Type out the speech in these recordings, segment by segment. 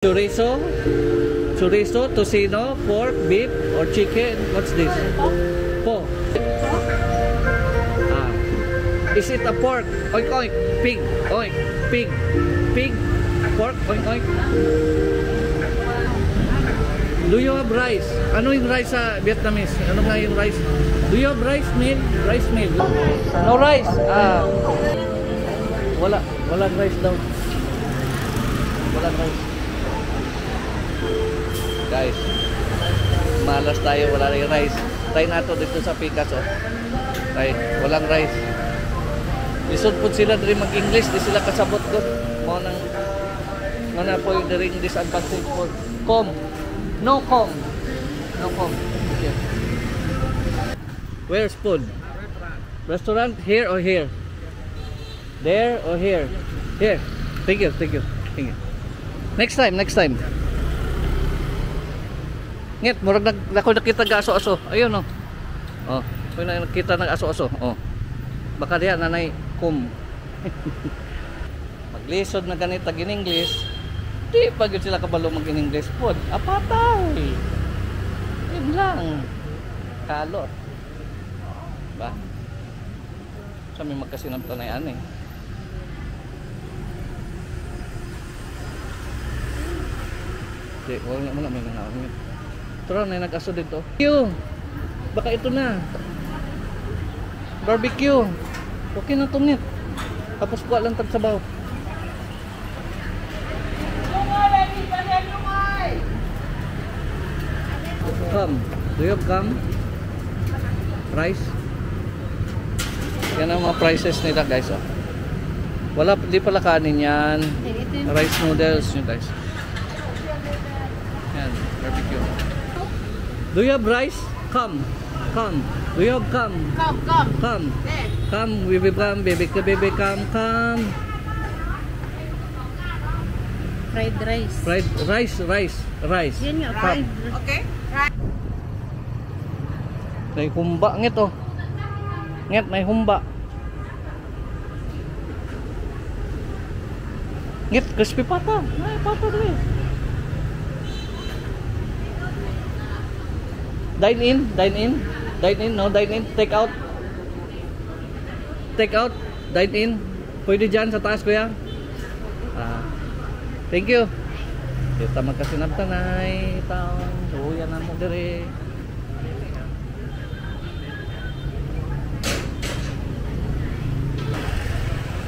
Chorizo, tocino, pork, beef, or chicken. What's this? Pork. Is it a pork? Oink oink. Pig. Oink. Pig. Pig. Pork. Oink oink. Do you have rice? Ano yung rice sa Vietnamese? Ano nga yung rice? Do you have rice meal? Rice meal? No rice. Walang rice daw. Walang rice. Guys, malas tayo, wala rin rice. Try nato dito sa Pikas, oh. Try, walang rice. Lisod po sila rin mag-English, di sila kasabot doon. Mga po yung ring disadvantage po. No com. Okay. Where's food? Restaurant here or here? There or here? Here. Thank you. Next time. Ngit, murag ako nakita ng aso-aso. Ayun, oh. Oh, kung nakita ng aso-aso. Oh. Baka diyan nanay kum. Maglisod na ganito in English. Di pa gyud sila kabalo mag-English pod. Apatay. Yun lang. Kalot. Ba? Sa may magkasinabtanayan eh. Di, wala na may nanawag. Tara na nag-aso dito. Baka ito na. Barbecue. Okay na tumit. Tapos kuha lang tagsabaw. Come. Do you have come? Rice? Yan ang mga prices nila guys. Oh. Wala, di pala kanin yan. Rice noodles yun guys. Yan, barbecue. Do you have rice? Come. Do you have come? Come. Come, baby, come. Fried rice. Yan nga, fried. Okay. May humba ngit oh. Ngit, may humba. Ngit, crispy pata. Ay, pata dali. Dine in, no, dine in, take out, dine in, pwede dyan sa taas kuya. Thank you. Kita magkasinabtanay, taong, suya na mo dire.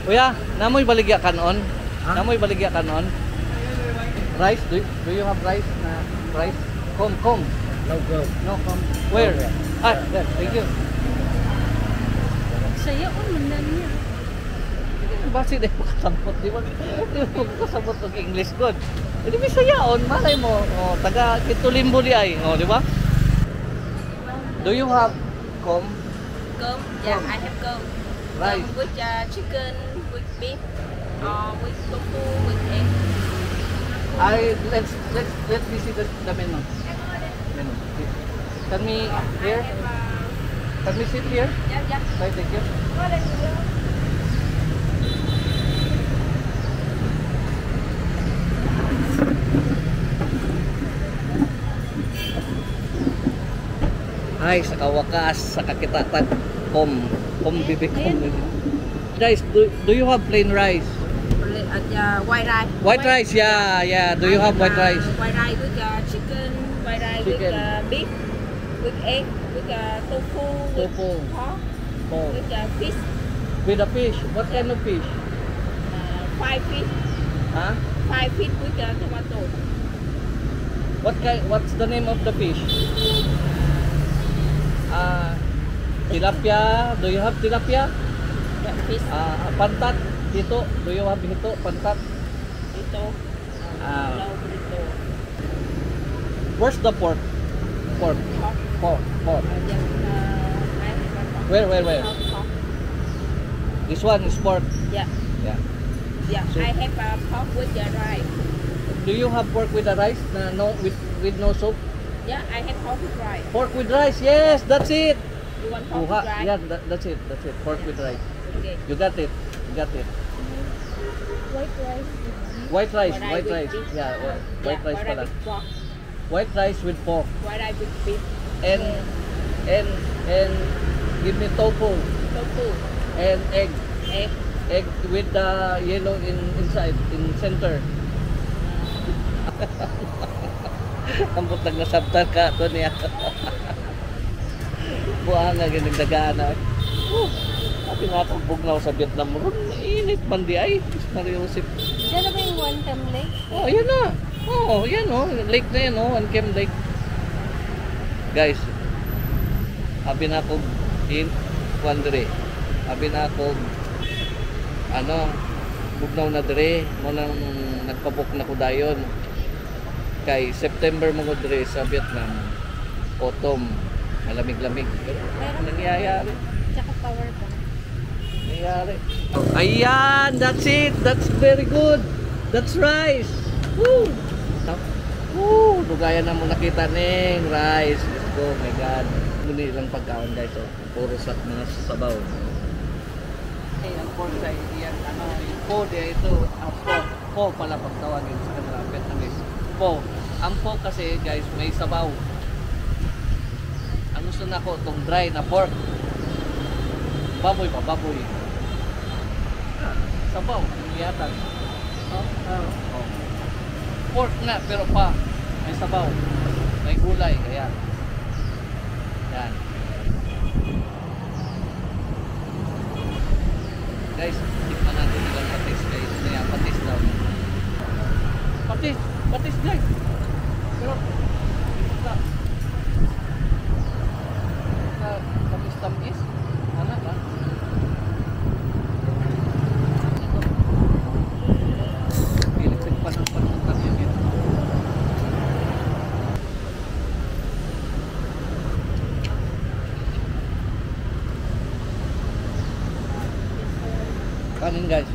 Kuya, namoy baligya kanon? Namoy baligya kanon? Rice, do you have rice na rice? Come. No, come. Where? There. Thank you. Saya man niya. Basi dahil makasabot. Di ba makasabot ng English good? Hindi may sayaon. Malay mo. Oh, taga Kitulimbo di ay. Oh, di ba? Do you have com? Yeah, I have com. Rice. With chicken, with beef, with tofu, with egg. Let's visit the menu. Can we sit here? Yeah. Right, thank you. Ay, sa kawakas, sa kakitatan, bibig. Guys, do you have plain rice? White rice. White rice, yeah. Do you have white rice? White rice with chicken, white rice with beef, with egg, with tofu, with pork, with fish. With a fish? What kind of fish? 5 fish. Huh? 5 fish with tomato. What's the name of the fish? Tilapia. Do you have tilapia? Yeah, fish. Pantat. Hito. Do you have hito? Pantat. Hito. Where's the pork? Pork. Where? This one is pork. Yeah. So, I have pork with the rice. Do you have pork with the rice? With no soup? Yeah, I have pork with rice. Pork with rice. Yes, that's it. You want pork with rice? Yeah, that's it. Pork with rice. Okay. You got it. White rice with beef. White rice, White white rice rice. with beef. Yeah, white rice White pala. rice with pork. White rice with pork. White rice with beef. And give me tofu Tofu. and egg. Egg. Egg with the yellow inside, in center. Ang butang nasabtan ka to niya. Buha nga ganing dagaan na. Sabi nga akong bugnaw sa Vietnam ron. Init man di ay. Mariusip. Diyan na ba yung One Cam Lake? Oh, yan na. Oh, yan oh. Lake na yan oh. Ankem Lake. Guys. Abi na akong Wandere. Abi na akong bugnaw na dire. Mo nang nagpabok na ko dayon. Kay September mo ko dire sa Vietnam. Autumn. Malamig-lamig. Pero nangyayari. Tsaka power bank. Nangyayari. Ayan! That's it! That's very good! That's rice! Woo! Woo! Lugayan na mo nakita ning rice. Let's go. Oh my God. Muli lang pagkaon guys. Oh. Puro sa mga sabaw. Okay, ang pork sa iyan. Yung po diya ito. Ang po. Po pala pagtawagin sa kanila. Vietnamese. Po. Ang po kasi guys may sabaw. Ang gusto na ko itong dry na pork. Baboy pa, baboy. Sabaw, yatan. Pork na, pero pa. May sabaw. May gulay, kaya. Yan. Guys, tikman natin ilang patis guys. Kaya patis daw. Patis, patis guys. Pero, tamis-tamis. Ano ba? Pilit pa ng panutan yun. Kanin guys.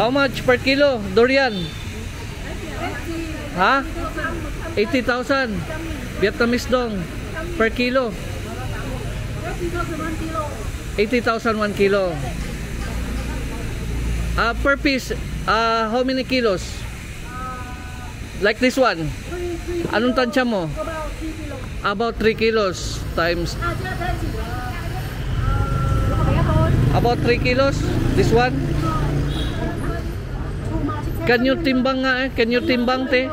How much per kilo durian? Ha? 80,000 Vietnamese dong per kilo. 80,000 1 kilo. Per piece, how many kilos? Like this one. Anong tansya mo? About 3 kilos times. About 3 kilos. This one. Can you timbang nga eh? Can you timbang te?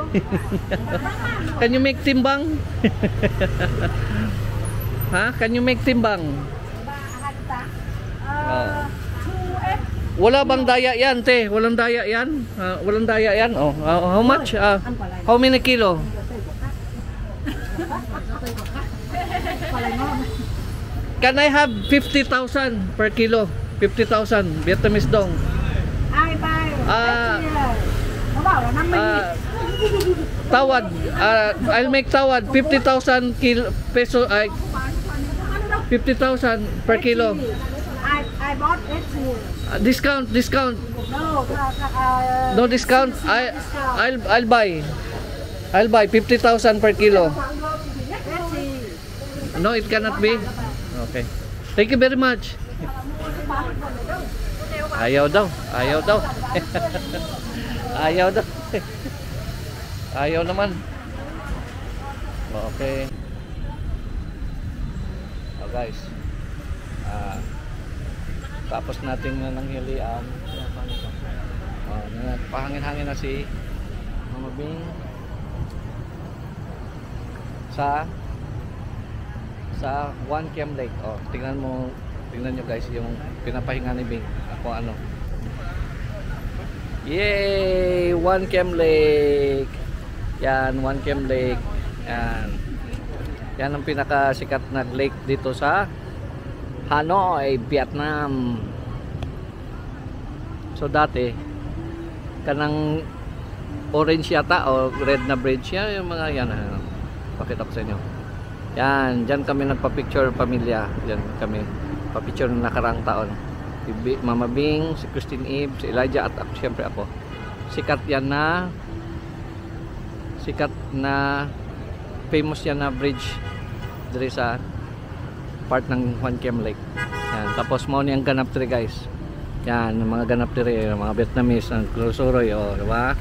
Can you make timbang? Ha? Can you make timbang? Wala bang daya yan te? Walang daya yan? Walang daya yan? Oh, how much? How many kilo? Can I have 50,000 per kilo? 50,000 Vietnamese dong. Tawad. I'll make tawad 50,000 peso. 50,000 per kilo. bought 80. Discount. No, No discount. I'll buy. I'll buy 50,000 per kilo. 80. No, it cannot be. Okay. Thank you very much. Ayaw daw. Ayaw daw. Ayaw daw. Ayaw naman. Okay. Oh guys. Tapos natin na nanghilian. Oh, pahangin-hangin na si Mama Bing sa One Cam Lake. Oh, tingnan nyo guys yung pinapahinga ni Bing. Ako ano. Yay! One Cam Lake. Yan, One Cam Lake. Yan. Yan ang pinakasikat na lake dito sa Hanoi, Vietnam. So dati kanang orange yata o red na bridge yan, yung mga yan. Pakita ko sa inyo. Yan, dyan kami nagpa-picture pamilya. Yan kami pa-picture ng nakarang taon. Si Mama Bing, si Christine Eve, si Elijah at ako, siyempre ako. Sikat na famous yan na bridge diri sa part ng One Cam Lake. Yan, tapos mo niyang ganap diri guys. Yan, mga ganap diri, mga Vietnamese ang Crusuroy, oh, di ba?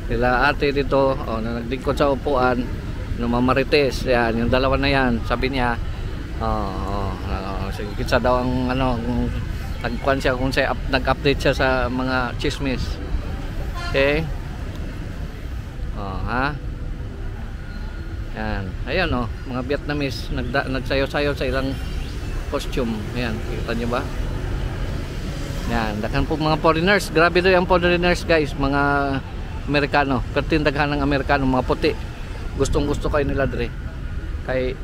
Sila ate dito, oh, na naglingkod sa upuan, no Mamarites, yan, yung dalawa na yan, sabi niya, sige, kitsa daw ang ano, nagkuhan siya kung nag-update siya sa mga chismis. Okay? Oh, ha? Yan, ayan oh, mga Vietnamese nagsayaw-sayaw sa ilang costume. Ayan, kita nyo ba? Yan, daghan po mga foreigners. Grabe doon ang foreigners guys, mga Amerikano. Pertindaghan ng Amerikano, mga puti. Gustong gusto kayo nila dire. Kay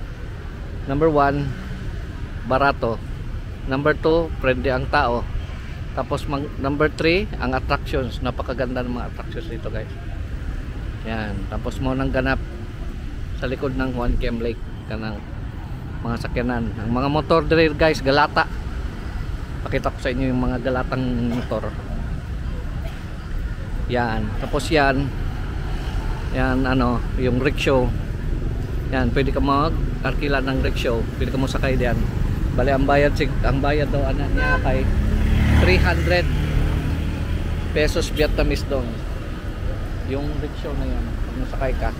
number 1, barato. Number 2, friendly ang tao. Tapos number 3, ang attractions. Napakaganda ng mga attractions dito guys. Yan, tapos mo nang ganap sa likod ng One Cam Lake kanang mga sakyanan. Ang mga motor dire guys, galata. Pakita ko sa inyo yung mga galatang motor. Yan, tapos yan ano, yung rickshaw. Yan, pwede ka mag-arkila ng rickshaw, pwede ka mo sakay diyan. Bali ang bayad daw ano niya kay 300 pesos Vietnamese doon. Yung rickshaw na yan, pag nasakay ka.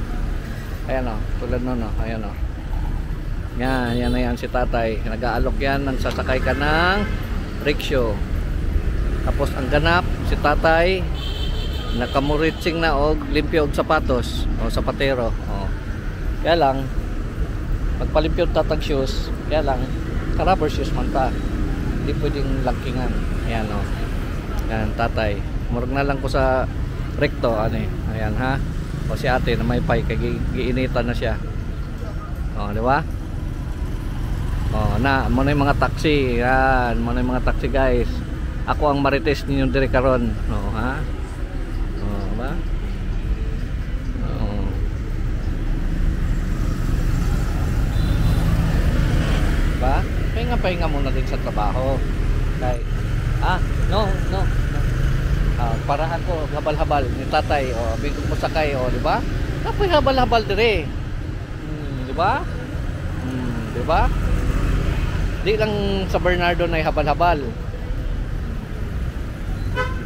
Ayan o, tulad nun o, ayan o. Yan na yan si tatay. Nag-aalok yan nang sasakay ka ng rickshaw. Tapos ang ganap, si tatay nakamuritsing na og limpyo og sapatos o sapatero. O. Kaya lang, pagpalimpyo tatag shoes, kaya lang, rubber shoes man ta. Hindi pwedeng langkingan. Ayan o. Yan, tatay. Murag na lang ko sa recto, ano eh. Ayan ha. O si ate na may pay, kay giinitan na siya. O, di ba? O, mo na yung mga taxi. Yan, mo na yung mga taxi guys. Ako ang marites ninyo dire karon. O, ha? O, ba? O. Ba? Pahinga muna din sa trabaho. Kay, no. Parahan ko habal-habal ni tatay o bigong mo sakay o di ba? Kapoy habal-habal dire. Di ba? Di ba? Di lang sa Bernardo na habal-habal.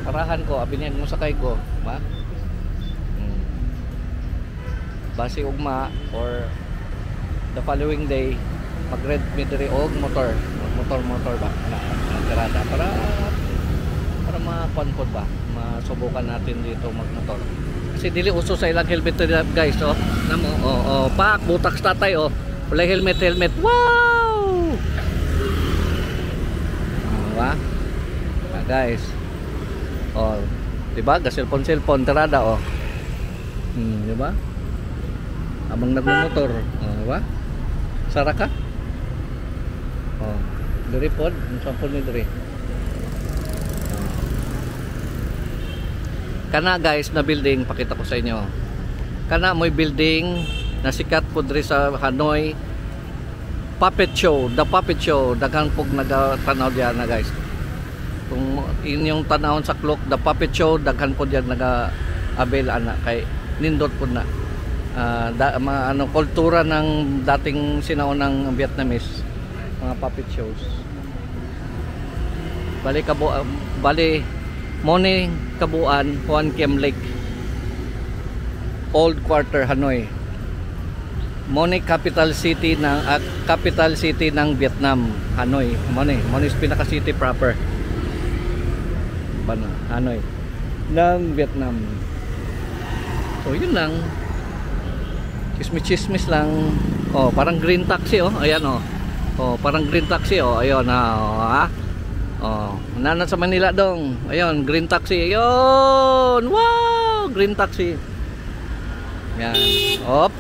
Parahan ko, abinyan mo sakay ko, ba? Base ugma or the following day mag-rent me dire og motor ba? Karada para makuan ba? Masubukan natin dito magmotor. Kasi dili uso sa ilang helmet guys, oh. Namo, pak butak tatay, oh. Wala helmet. Wow! Diba? Guys. Oh, diba? Cellphone tarada, oh. Diba? Abang nagmumotor, oh, diba? Sara ka? Oh, diri pod, sampol ni diri. Kana guys na building, pakita ko sa inyo. Kana mo'y building na sikat po diri sa Hanoi. The puppet show, daghan pog nagatanaw diyan na guys. Kung inyong tanawon sa clock, the puppet show, daghan po diyan naga-avail ana kay nindot po na. Kultura ng dating sinaunang Vietnamese, mga puppet shows. Bali Moni kabuan Hoan Kiem Lake, Old Quarter, Hanoi. Moni capital city ng Vietnam, Hanoi. Moni is pinaka city proper. Hanoi ng Vietnam. So yun lang. Chismis lang. Oh, parang green taxi oh. Ayan oh. Oh, parang green taxi oh. Ayun ha. Oh, nana sa Manila dong. Ayun, green taxi. Ayun. Wow, green taxi. Yan. Op.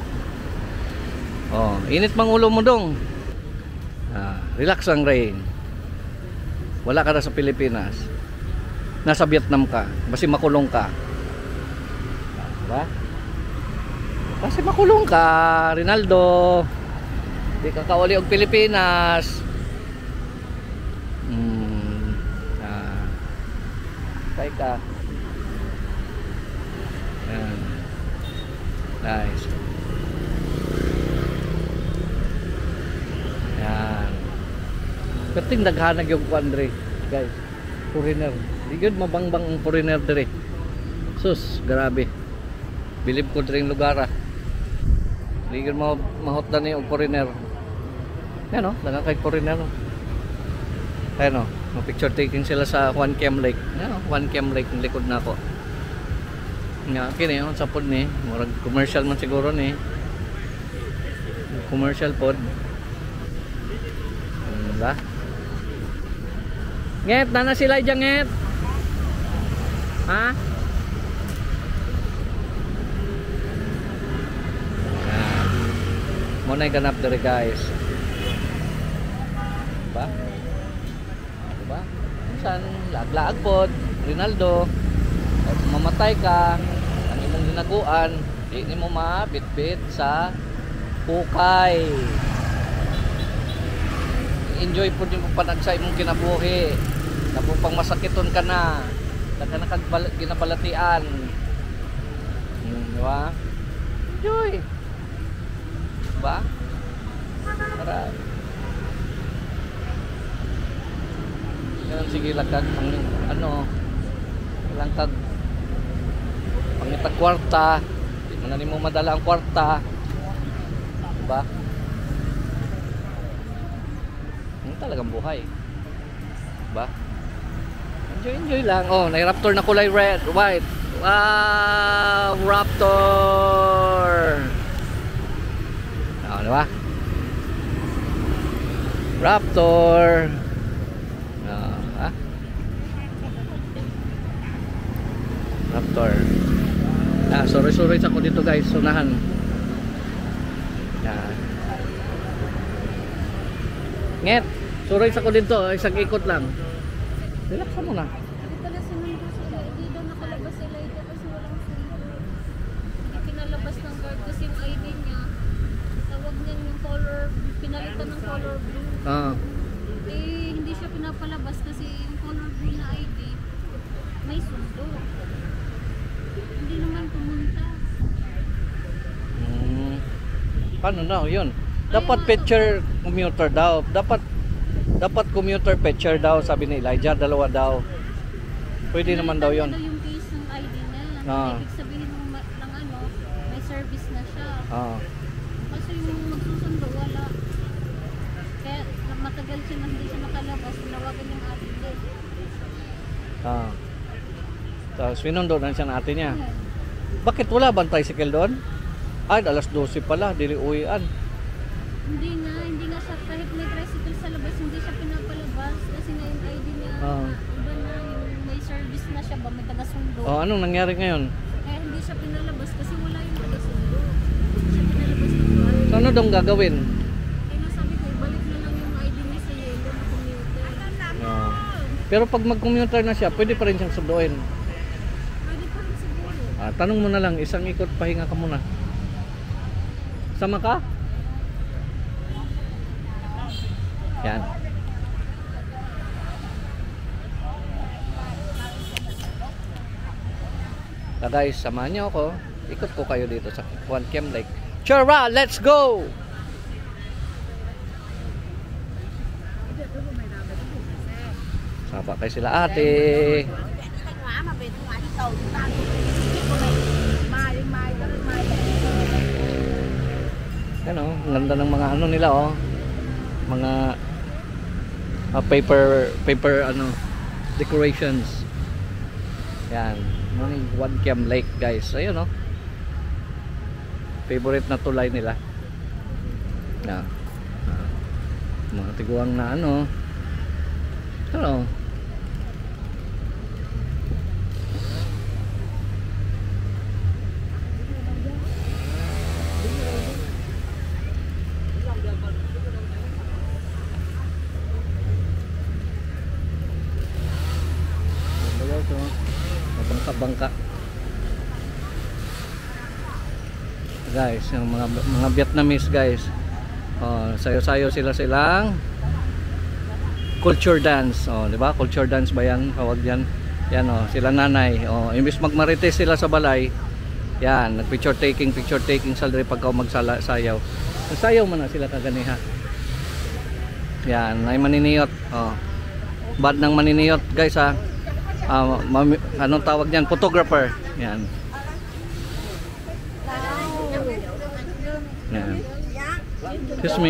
Oh, init mang ulo mo dong. Relax lang, Rain. Wala ka na sa Pilipinas. Nasa Vietnam ka. Basi makulong ka. Diba? Kasi makulong ka, Rinaldo. Di ka kauli og Pilipinas. Tay ka. Yan. Nice. Yan. Kating daghanag yung kuandre, guys. Foreigner. Di gud mabangbang ang foreigner dire. Sus, grabe. Bilib ko diri lugar ah. Di gud mahotdan ni og foreigner. Yan oh, daghang kay foreigner. Ayun oh, picture taking sila sa Hoan Kiem Lake. Yan oh, Hoan Kiem Lake ng likod na ako. Nga kini oh, sa pod ni, murag commercial man siguro ni. Commercial pod. Diba? Nget, nana sila dyan, nget. Ha? Muna yung ganap dari guys. Diba? Diba? Minsan, lag-lag pod, Rinaldo. At mamatay ka, ang imong dinaguan, di mo mabit-bit sa hukay. Enjoy po din mo panagsa imong kinabuhi. Tapos pang masakiton ka na, naka ginabalatian. Diba? Enjoy. Diba? Para yan, sige lagkag lang kag pangitag kwarta, di mo na mo madala ang kwarta. Diba? Yan talagang buhay. Diba? Enjoy lang. Oh, may raptor na kulay red, white. Wow, raptor. Oh, diba? Raptor. Ha? Raptor. Sorry sa ko dito guys, sunahan. Nget, sorry sa ko dito, isang ikot lang. Relax mo na. Hindi pala sinundo sila. Hindi daw nakalabas sila ito kasi walang sinundo. Hindi pinalabas ng guard kasi yung ID niya. Tawag niya yung color, pinalitan ng color blue. Hindi siya pinapalabas kasi yung color blue na ID may sundo. Hindi naman pumunta. Paano na yun? Dapat picture commuter daw. Dapat commuter picture daw, sabi ni Elijah, dalawa daw. Pwede naman daw yun. Yung case ng ID niya. Ibig sabihin ng may service na siya. Kasi yung magsusundo, wala. Kaya matagal siya na hindi siya makalabas, tinawagan yung ate niya. Tapos sinundo na siya ng ate niya. Bakit wala bang tricycle doon? Ay, alas 12 pala, dili uwian. Hindi nga siya, kahit may tricycle sa labas, hindi siya pinapalabas kasi na yung ID niya, iba na, yung may service na siya ba, may taga-sundo. Anong nangyari ngayon? Kaya hindi siya pinalabas kasi wala yung taga-sundo. Hindi siya pinalabas ng guard. So ano dong gagawin? Kaya nasabi ko, ibalik na lang yung ID niya sa yellow na commuter. Pero pag mag-commuter na siya, pwede pa rin siyang sunduin. Pwede pa rin siguro. Tanong mo na lang, isang ikot, pahinga ka muna. Sama ka? Yan. Guys, samahan niyo ako. Ikot ko kayo dito sa One Cam Lake. Chara, let's go! Sapa kayo sila ate. Yan ang ganda ng mga ano nila mga paper ano decorations. Yan, One Cam Lake guys. Ayun favorite na tulay nila. Yan. Mga tiguang na ano. Bangka guys, yung mga Vietnamese guys, sayo-sayo silang culture dance, di ba? Culture dance ba yan? Tawag yan. Yan sila nanay, imbis magmarites sila sa balay, yan, nag-picture taking sa diri pagka magsayaw. Sayaw man na sila kaganiha. Yan, ay maniniyot. Bad ng maniniyot guys anong tawag niyan? Photographer. Yan. Yan. Excuse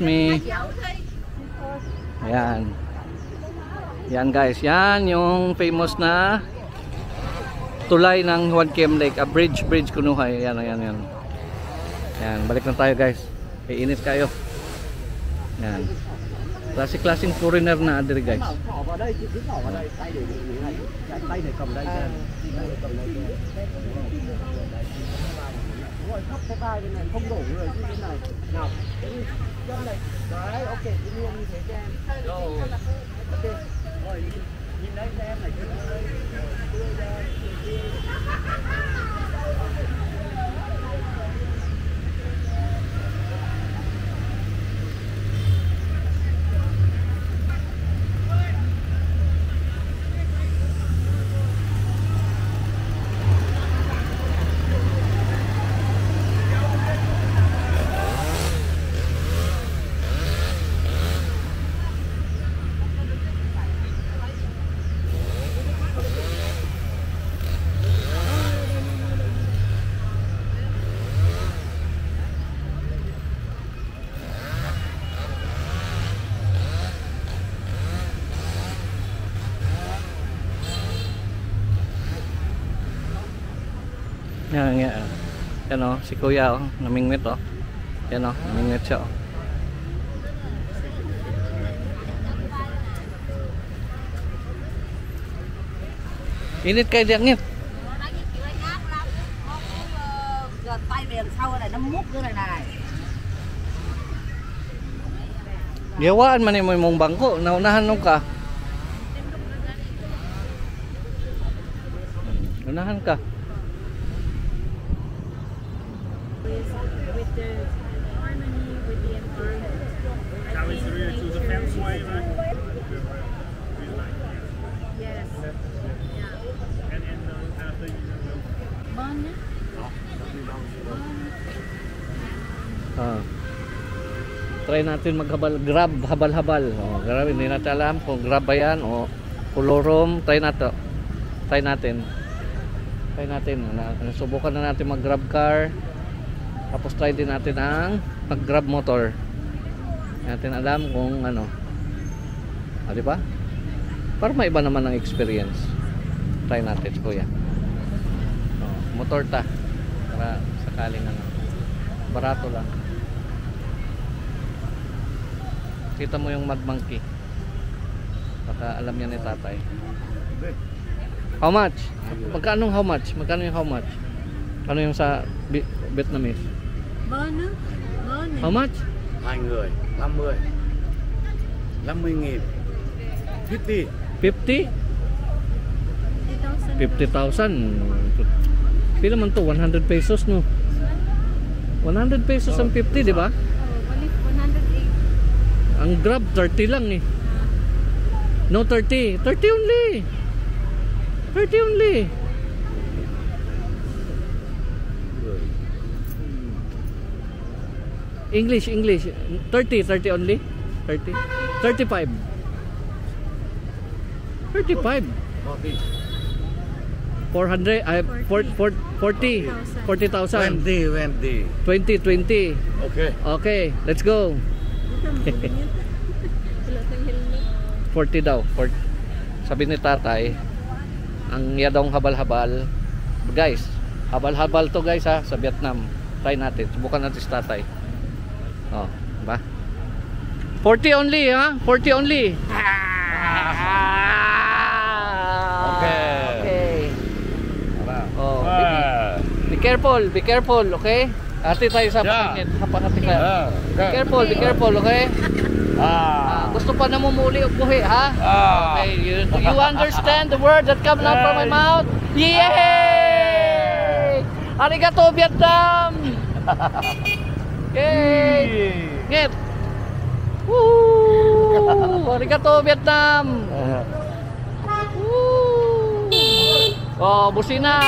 me. Yan. Yan guys. Yan yung famous na tulay ng One Cam Lake. Bridge Kunuhay. Yan. Yan. Balik na tayo guys. Iinit kayo. Yan. Klaseng foreigner na adiri guys. Yan si kuya namingwit yan namingwit siya init kayo diyan ngit gawaan man mo yung bangko naunahan nung ka unahan ka with the harmony, with the environment. Carry through to the fence way, right? Yes. Yeah. And after Bana? Try natin grab habal-habal. Grab, hindi natin alam kung grab ba yan o pulorom. Try natin. Subukan na natin mag-grab car. Tapos try din natin ang mag-grab motor. Natin alam kung ano. Di ba? Para maiba naman ang experience. Try natin, kuya. Motor ta. Para sakaling ano. Barato lang. Kita mo yung mud monkey. Baka alam niya ni tatay. How much? Magkano how much? Magkano yung how much? Ano yung sa Vietnamese? Bana? How much? 2 người 50 50.000 50 50? 50,000. Pila man to? 100 pesos no? 100 pesos ang 50, di ba? Balik 108. Ang grab 30 lang eh. No, 30 only. 30 only. English. 30 only. 30. 35. 35. 400. 40,000. 20. Okay. Okay, let's go. 40 daw. 40. Sabi ni tatay, ang yadong habal-habal. Guys, habal-habal to guys ha, sa Vietnam. Try natin. Subukan natin sa tatay. Oh, ba? 40 only ha? 40 only. Okay. Oh, be careful, okay? Hati tayo sa pangit. Hati tayo. Be careful, okay? Gusto pa namumuli o buhi, ha? Okay, you understand the word that comes out from my mouth? Yay! Arigato, Vietnam! Yay! Get! Woo! Arigato, Vietnam! Woo! Oh, busina!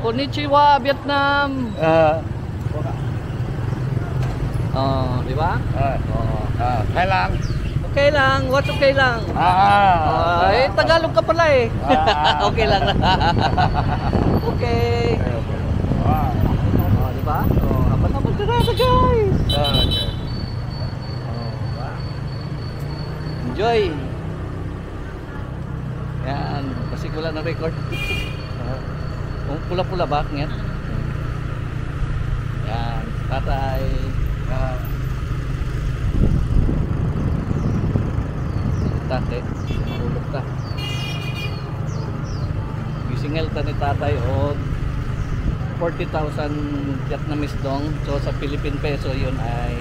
Konnichiwa, Vietnam! Oh, di ba? Okay lang, what's okay lang? Tagalog ka pala eh. Okay lang. Okay. Di ba? Habal-habal ka na guys. Enjoy. Yan, kasi wala na record. Pula-pula ba? Yan. Yan, tatay. Tatay, mahulog ta. Gisingel ta ni tatay o 40,000 Vietnamese dong. So sa Philippine peso yun ay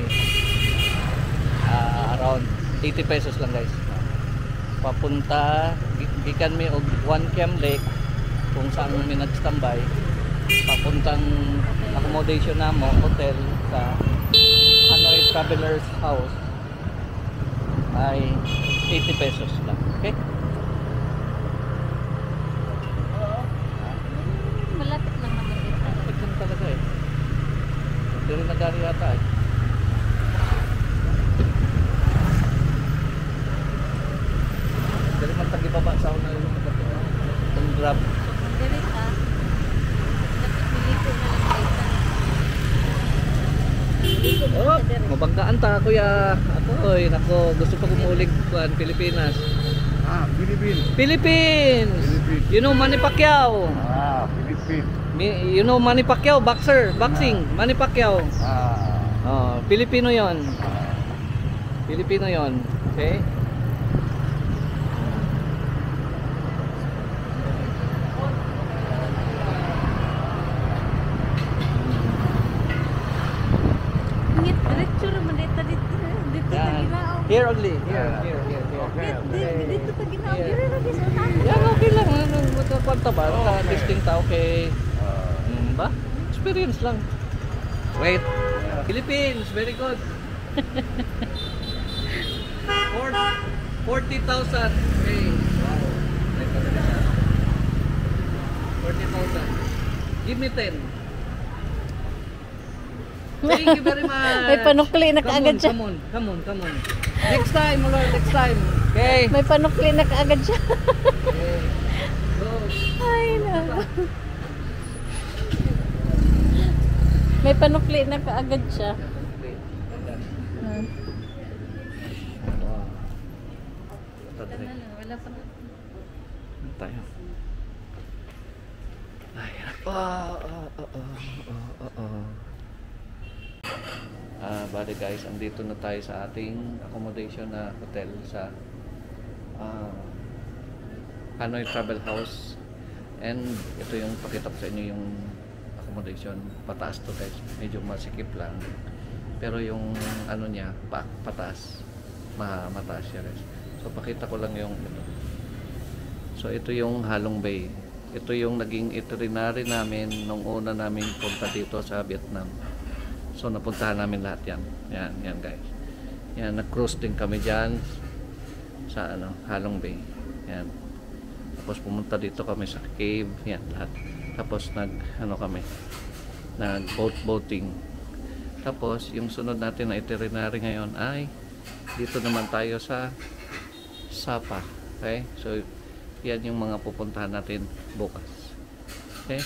around 80 pesos lang guys. Papunta, gikan mi og 1 Cam Lake kung saan mi nagstambay. Papuntang accommodation namo, hotel sa Hanoi Traveler's House ay 80 pesos lang. Okay? Malapit lang naman dito. Malapit lang talaga eh. Hindi rin nagari yata eh. Hindi rin magtagibaba sa una yung itong grab. Ganit ha. Dapat nilito na lang dito. Oh, mabanggaan ta kuya. Ako, nako, gusto pa kumulig kuan Pilipinas. Philippines. You know Manny Pacquiao. Philippines. You know Manny Pacquiao, boxing. Manny Pacquiao. Oh, Pilipino 'yon. Pilipino 'yon. Okay? Here only. Here. Dito ta ginaw. Yan, okay lang. Magkakwanta ba? Naka-distinct okay. Ba? Experience lang. Wait. Philippines, very good. 40,000. Okay. Wow. 40,000. Give me 10. Thank you very much. May panukli na kaagad siya. Come on. Next time, Lord, next time. Okay. May panukli na kaagad siya. Okay. Go. Ay, na. May panukli na kaagad siya. Okay. Wala pa na. Tayo. Ay, bali guys, andito na tayo sa ating accommodation na hotel sa Hanoi Travel House. And ito yung pakita ko sa inyo yung accommodation. Pataas to guys, medyo masikip lang. Pero yung ano niya, pataas. Mataas siya guys. So pakita ko lang yung ito. So ito yung Halong Bay. Ito yung naging itinerary namin nung una namin punta dito sa Vietnam. So napuntahan namin lahat yan. Yan guys. Yan, nag-cruise din kami dyan sa Halong Bay. Yan. Tapos pumunta dito kami sa cave. Yan, lahat. Tapos nag boating. Tapos, yung sunod natin na itinerary ngayon ay dito naman tayo sa Sapa. Okay? So, yan yung mga pupuntahan natin bukas. Okay?